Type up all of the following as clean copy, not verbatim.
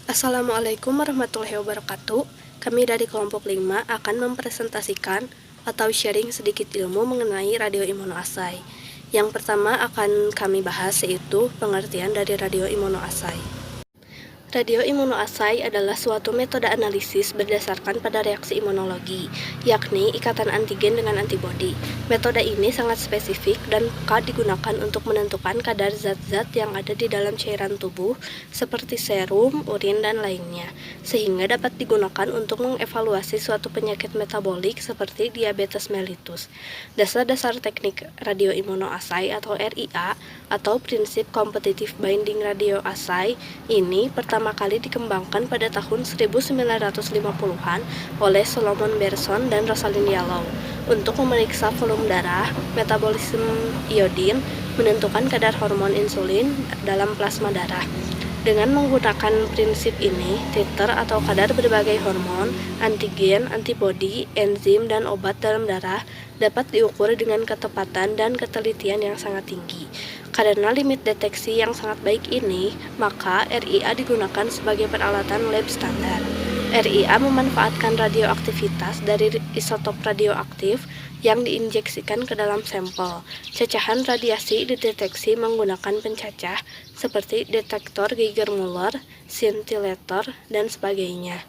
Assalamualaikum warahmatullahi wabarakatuh. Kami dari kelompok 5 akan mempresentasikan atau sharing sedikit ilmu mengenai radio imunoasai. Yang pertama akan kami bahas yaitu pengertian dari radio imunoasai. Radio imunoasai adalah suatu metode analisis berdasarkan pada reaksi imunologi, yakni ikatan antigen dengan antibodi. Metode ini sangat spesifik dan peka digunakan untuk menentukan kadar zat-zat yang ada di dalam cairan tubuh seperti serum, urin, dan lainnya, sehingga dapat digunakan untuk mengevaluasi suatu penyakit metabolik seperti diabetes mellitus. Dasar-dasar teknik radio imunoasai atau RIA atau prinsip competitive binding radio assay ini pertama kali dikembangkan pada tahun 1950-an oleh Solomon Berson dan Rosalind Yalow untuk memeriksa volume darah, metabolisme iodin, menentukan kadar hormon insulin dalam plasma darah. Dengan menggunakan prinsip ini, titer atau kadar berbagai hormon, antigen, antibodi, enzim, dan obat dalam darah dapat diukur dengan ketepatan dan ketelitian yang sangat tinggi. Karena limit deteksi yang sangat baik ini, maka RIA digunakan sebagai peralatan lab standar. RIA memanfaatkan radioaktivitas dari isotop radioaktif yang diinjeksikan ke dalam sampel. Cacahan radiasi dideteksi menggunakan pencacah seperti detektor Geiger-Müller, scintillator, dan sebagainya.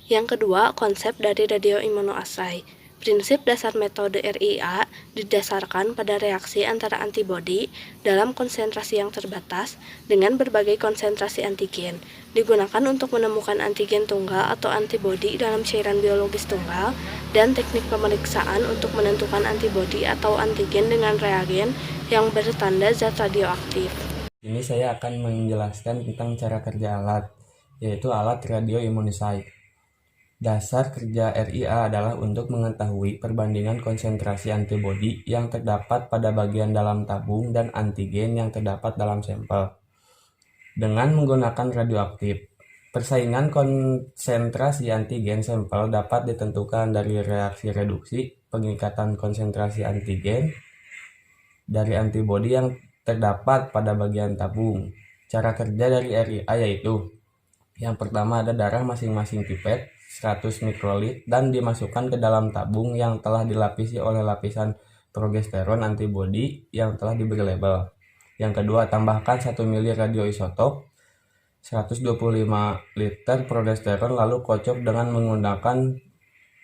Yang kedua, konsep dari radio imunoasai. Prinsip dasar metode RIA didasarkan pada reaksi antara antibodi dalam konsentrasi yang terbatas dengan berbagai konsentrasi antigen. Digunakan untuk menemukan antigen tunggal atau antibodi dalam cairan biologis tunggal dan teknik pemeriksaan untuk menentukan antibodi atau antigen dengan reagen yang bertanda zat radioaktif. Ini saya akan menjelaskan tentang cara kerja alat, yaitu alat radioimunisai. Dasar kerja RIA adalah untuk mengetahui perbandingan konsentrasi antibodi yang terdapat pada bagian dalam tabung dan antigen yang terdapat dalam sampel dengan menggunakan radioaktif. Persaingan konsentrasi antigen sampel dapat ditentukan dari reaksi reduksi, pengikatan konsentrasi antigen dari antibodi yang terdapat pada bagian tabung. Cara kerja dari RIA yaitu yang pertama ada darah masing-masing pipet 100 mikrolit dan dimasukkan ke dalam tabung yang telah dilapisi oleh lapisan progesteron antibodi yang telah diberi label. Yang kedua, tambahkan 1 mili radioisotop 125 liter progesteron lalu kocok dengan menggunakan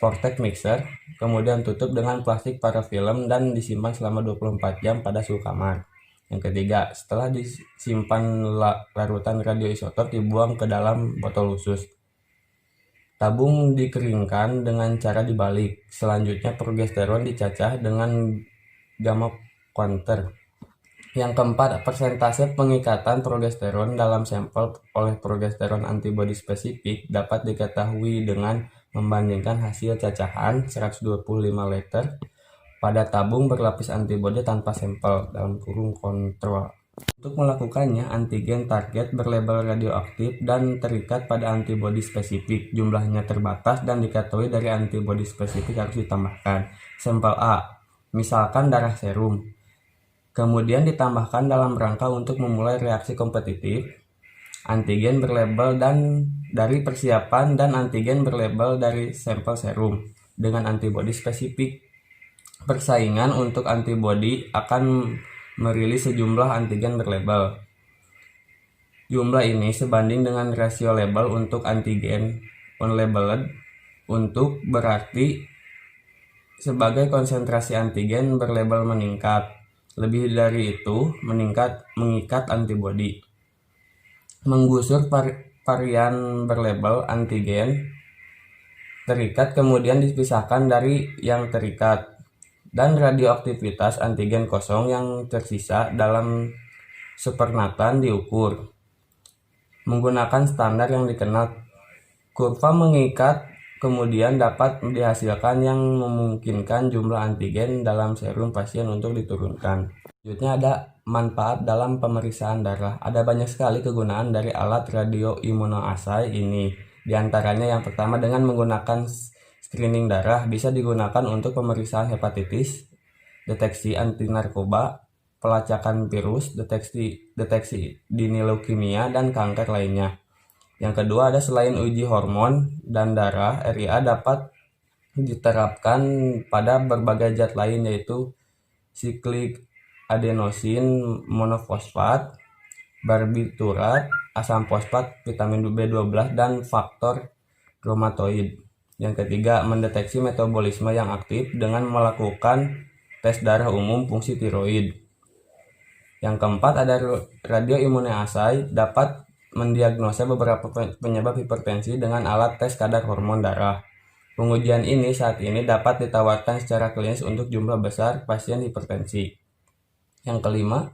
vortex mixer, kemudian tutup dengan plastik parafilm dan disimpan selama 24 jam pada suhu kamar. Yang ketiga, setelah disimpan larutan radioisotop dibuang ke dalam botol khusus. Tabung dikeringkan dengan cara dibalik. Selanjutnya progesteron dicacah dengan gamma counter. Yang keempat, persentase pengikatan progesteron dalam sampel oleh progesteron antibodi spesifik dapat diketahui dengan membandingkan hasil cacahan 125 liter pada tabung berlapis antibodi tanpa sampel dalam kurung kontrol. Untuk melakukannya, antigen target berlabel radioaktif dan terikat pada antibodi spesifik. Jumlahnya terbatas dan diketahui dari antibodi spesifik harus ditambahkan. Sampel A, misalkan darah serum. Kemudian ditambahkan dalam rangka untuk memulai reaksi kompetitif. Antigen berlabel dan dari persiapan dan antigen berlabel dari sampel serum dengan antibodi spesifik. Persaingan untuk antibodi akan merilis sejumlah antigen berlabel. Jumlah ini sebanding dengan rasio label untuk antigen unlabeled untuk berarti sebagai konsentrasi antigen berlabel meningkat. Lebih dari itu, mengikat antibodi. Menggusur varian berlabel antigen terikat kemudian dipisahkan dari yang terikat. Dan radioaktivitas antigen kosong yang tersisa dalam supernatan diukur menggunakan standar yang dikenal. Kurva mengikat kemudian dapat dihasilkan yang memungkinkan jumlah antigen dalam serum pasien untuk diturunkan. Selanjutnya ada manfaat dalam pemeriksaan darah. Ada banyak sekali kegunaan dari alat radioimunoasai ini. Di antaranya yang pertama dengan menggunakan screening darah bisa digunakan untuk pemeriksaan hepatitis, deteksi anti narkoba, pelacakan virus, deteksi dini leukemia dan kanker lainnya. Yang kedua ada selain uji hormon dan darah, RIA dapat diterapkan pada berbagai zat lain yaitu siklik adenosin monofosfat, barbiturat, asam fosfat, vitamin B12, dan faktor rheumatoid. Yang ketiga, mendeteksi metabolisme yang aktif dengan melakukan tes darah umum fungsi tiroid. Yang keempat ada radioimmunoassay dapat mendiagnosa beberapa penyebab hipertensi dengan alat tes kadar hormon darah. Pengujian ini saat ini dapat ditawarkan secara klinis untuk jumlah besar pasien hipertensi. Yang kelima,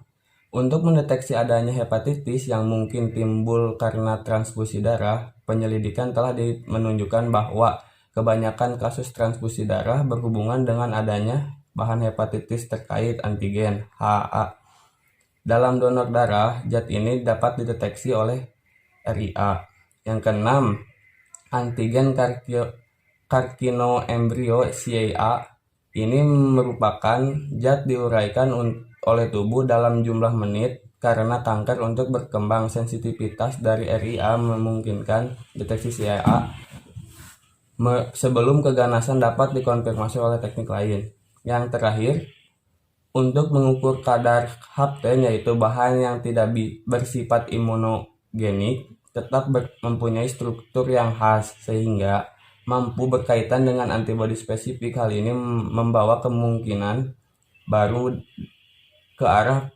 untuk mendeteksi adanya hepatitis yang mungkin timbul karena transfusi darah, penyelidikan telah menunjukkan bahwa kebanyakan kasus transfusi darah berhubungan dengan adanya bahan hepatitis terkait antigen HA. Dalam donor darah, zat ini dapat dideteksi oleh RIA. Yang keenam, antigen karkinoembrio CA ini merupakan zat diuraikan oleh tubuh dalam jumlah menit karena kanker untuk berkembang. Sensitivitas dari RIA memungkinkan deteksi CA sebelum keganasan dapat dikonfirmasi oleh teknik lain. Yang terakhir, untuk mengukur kadar HAPTEN yaitu bahan yang tidak bersifat imunogenik tetap mempunyai struktur yang khas sehingga mampu berkaitan dengan antibodi spesifik. Hal ini membawa kemungkinan baru ke arah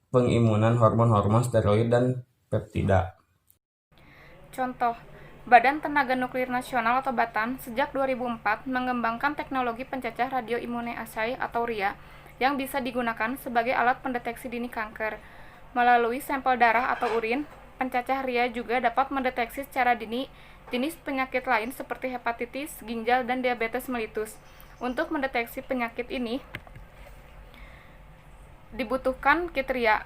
pengimunan hormon-hormon steroid dan peptida. Contoh, Badan Tenaga Nuklir Nasional atau BATN sejak 2004 mengembangkan teknologi pencacah radioimmunoassay atau RIA yang bisa digunakan sebagai alat pendeteksi dini kanker. Melalui sampel darah atau urin, pencacah RIA juga dapat mendeteksi secara dini jenis penyakit lain seperti hepatitis, ginjal, dan diabetes mellitus. Untuk mendeteksi penyakit ini dibutuhkan kit RIA.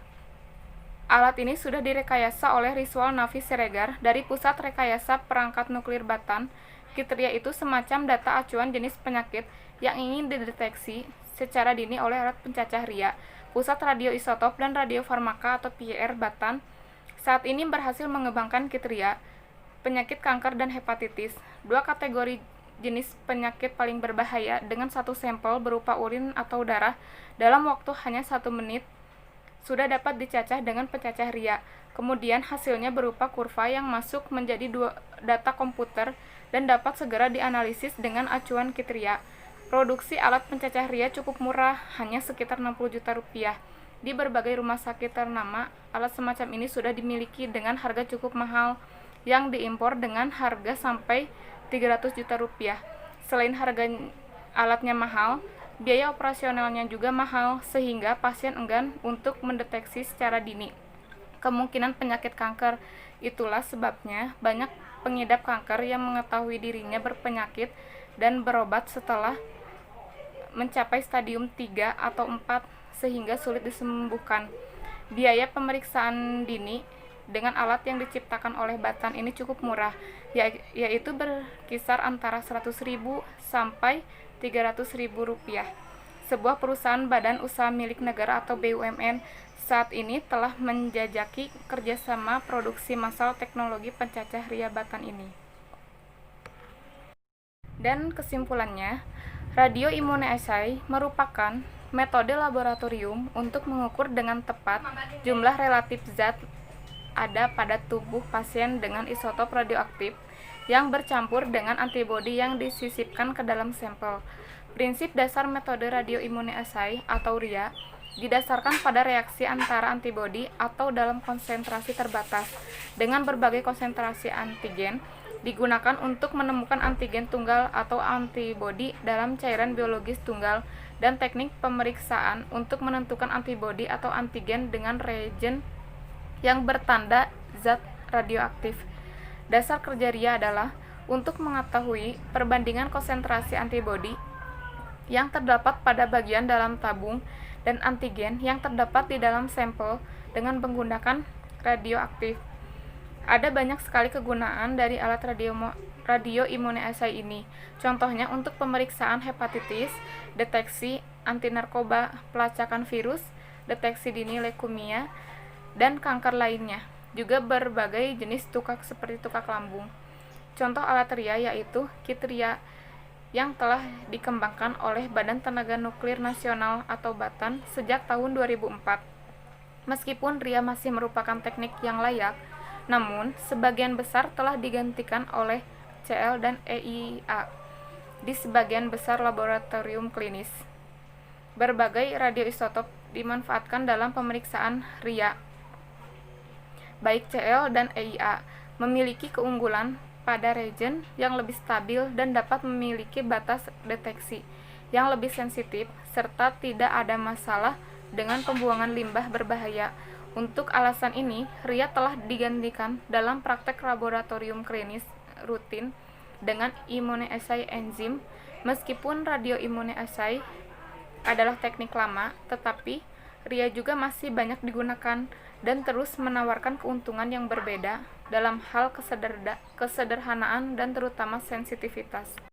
Alat ini sudah direkayasa oleh Rizwan Nafis Siregar dari Pusat Rekayasa Perangkat Nuklir BATN. Kit RIA itu semacam data acuan jenis penyakit yang ingin dideteksi secara dini oleh alat pencacah RIA. Pusat Radioisotop dan Radiofarmaka atau PR BATN saat ini berhasil mengembangkan kit RIA penyakit kanker dan hepatitis, dua kategori jenis penyakit paling berbahaya dengan satu sampel berupa urin atau darah dalam waktu hanya 1 menit sudah dapat dicacah dengan pencacah RIA. Kemudian hasilnya berupa kurva yang masuk menjadi data komputer dan dapat segera dianalisis dengan acuan kit RIA. Produksi alat pencacah RIA cukup murah, hanya sekitar 60 juta rupiah. Di berbagai rumah sakit ternama, alat semacam ini sudah dimiliki dengan harga cukup mahal yang diimpor dengan harga sampai 300 juta rupiah. Selain harga alatnya mahal, biaya operasionalnya juga mahal sehingga pasien enggan untuk mendeteksi secara dini kemungkinan penyakit kanker. Itulah sebabnya banyak pengidap kanker yang mengetahui dirinya berpenyakit dan berobat setelah mencapai stadium 3 atau 4 sehingga sulit disembuhkan. Biaya pemeriksaan dini dengan alat yang diciptakan oleh BATN ini cukup murah, yaitu berkisar antara 100.000 sampai 300.000 rupiah. Sebuah perusahaan badan usaha milik negara atau BUMN saat ini telah menjajaki kerjasama produksi massal teknologi pencacah RIA BATN ini. Dan kesimpulannya, radioimmunoassay merupakan metode laboratorium untuk mengukur dengan tepat jumlah relatif zat ada pada tubuh pasien dengan isotop radioaktif yang bercampur dengan antibodi yang disisipkan ke dalam sampel. Prinsip dasar metode radioimmunoassay atau RIA didasarkan pada reaksi antara antibodi atau dalam konsentrasi terbatas dengan berbagai konsentrasi antigen digunakan untuk menemukan antigen tunggal atau antibodi dalam cairan biologis tunggal dan teknik pemeriksaan untuk menentukan antibodi atau antigen dengan reagen yang bertanda zat radioaktif. Dasar kerja RIA adalah untuk mengetahui perbandingan konsentrasi antibodi yang terdapat pada bagian dalam tabung dan antigen yang terdapat di dalam sampel dengan menggunakan radioaktif. Ada banyak sekali kegunaan dari alat radioimmunoassay ini. Contohnya untuk pemeriksaan hepatitis, deteksi anti narkoba, pelacakan virus, deteksi dini leukemia, dan kanker lainnya. juga berbagai jenis tukak seperti tukak lambung. Contoh alat RIA yaitu kit RIA yang telah dikembangkan oleh Badan Tenaga Nuklir Nasional atau BATN sejak tahun 2004. Meskipun RIA masih merupakan teknik yang layak, namun sebagian besar telah digantikan oleh CL dan EIA di sebagian besar laboratorium klinis. Berbagai radioisotop dimanfaatkan dalam pemeriksaan RIA. Baik CL dan EIA memiliki keunggulan pada reagen yang lebih stabil dan dapat memiliki batas deteksi yang lebih sensitif serta tidak ada masalah dengan pembuangan limbah berbahaya. Untuk alasan ini, RIA telah digantikan dalam praktek laboratorium klinis rutin dengan immunoassay enzim. Meskipun radioimmunoassay adalah teknik lama, tetapi RIA juga masih banyak digunakan dan terus menawarkan keuntungan yang berbeda dalam hal kesederhanaan dan terutama sensitivitas.